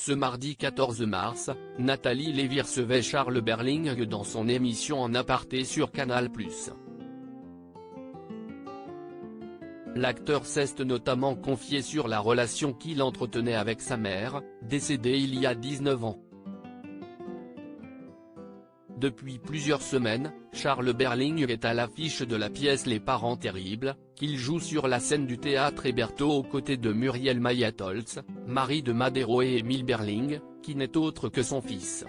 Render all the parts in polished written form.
Ce mardi 14 mars, Nathalie Lévy recevait Charles Berling dans son émission En aparté sur Canal+. L'acteur s'est notamment confié sur la relation qu'il entretenait avec sa mère, décédée il y a 19 ans. Depuis plusieurs semaines, Charles Berling est à l'affiche de la pièce Les Parents Terribles, qu'il joue sur la scène du théâtre Hébertot aux côtés de Muriel Mayet-Holtz, Marie de Madero et Émile Berling, qui n'est autre que son fils.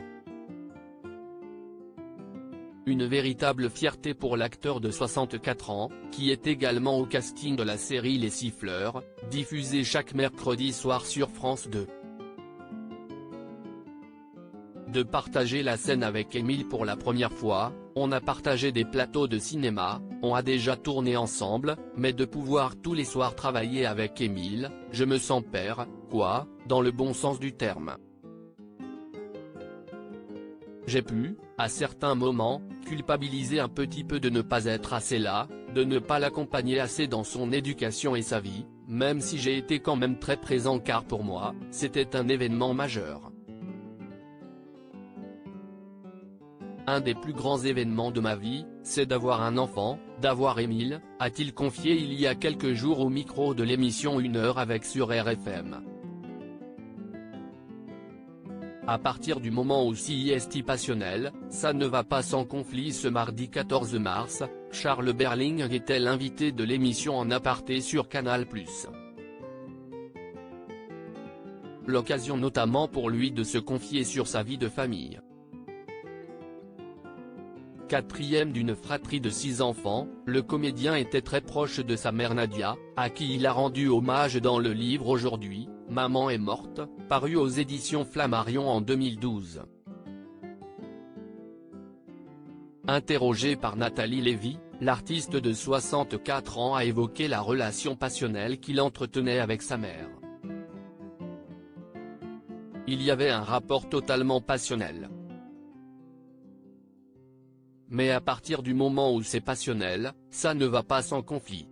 Une véritable fierté pour l'acteur de 64 ans, qui est également au casting de la série Les Siffleurs, diffusée chaque mercredi soir sur France 2. De partager la scène avec Émile pour la première fois, on a partagé des plateaux de cinéma, on a déjà tourné ensemble, mais de pouvoir tous les soirs travailler avec Émile, je me sens père, quoi, dans le bon sens du terme. J'ai pu, à certains moments, culpabiliser un petit peu de ne pas être assez là, de ne pas l'accompagner assez dans son éducation et sa vie, même si j'ai été quand même très présent car pour moi, c'était un événement majeur. Un des plus grands événements de ma vie, c'est d'avoir un enfant, d'avoir Émile, a-t-il confié il y a quelques jours au micro de l'émission 1 heure avec sur RFM. À partir du moment où c'est passionnel, ça ne va pas sans conflit. Ce mardi 14 mars, Charles Berling était l'invité de l'émission En aparté sur Canal+. L'occasion notamment pour lui de se confier sur sa vie de famille. Quatrième d'une fratrie de 6 enfants, le comédien était très proche de sa mère Nadia, à qui il a rendu hommage dans le livre Aujourd'hui, Maman est morte, paru aux éditions Flammarion en 2012. Interrogé par Nathalie Lévy, l'artiste de 64 ans a évoqué la relation passionnelle qu'il entretenait avec sa mère. Il y avait un rapport totalement passionnel. Mais à partir du moment où c'est passionnel, ça ne va pas sans conflit.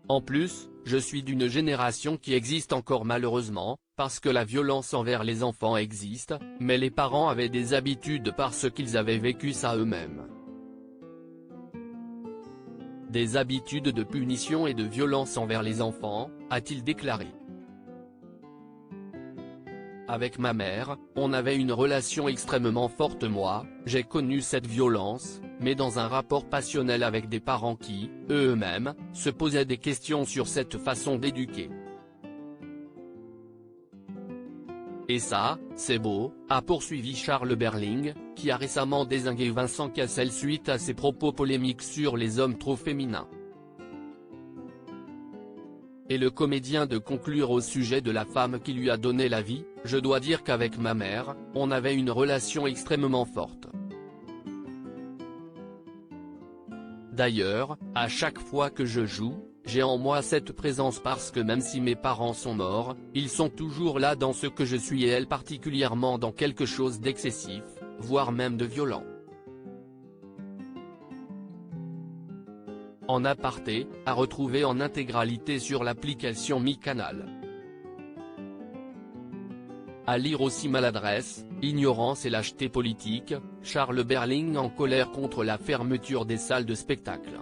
En plus, je suis d'une génération qui existe encore malheureusement, parce que la violence envers les enfants existe, mais les parents avaient des habitudes parce qu'ils avaient vécu ça eux-mêmes. Des habitudes de punition et de violence envers les enfants, a-t-il déclaré. Avec ma mère, on avait une relation extrêmement forte. Moi, j'ai connu cette violence, mais dans un rapport passionnel avec des parents qui, eux-mêmes, se posaient des questions sur cette façon d'éduquer. Et ça, c'est beau, a poursuivi Charles Berling, qui a récemment dézingué Vincent Cassel suite à ses propos polémiques sur les hommes trop féminins. Et le comédien de conclure au sujet de la femme qui lui a donné la vie, je dois dire qu'avec ma mère, on avait une relation extrêmement forte. D'ailleurs, à chaque fois que je joue, j'ai en moi cette présence parce que même si mes parents sont morts, ils sont toujours là dans ce que je suis et elle particulièrement dans quelque chose d'excessif, voire même de violent. En aparté, à retrouver en intégralité sur l'application MyCanal. À lire aussi Maladresse, ignorance et lâcheté politique, Charles Berling en colère contre la fermeture des salles de spectacle.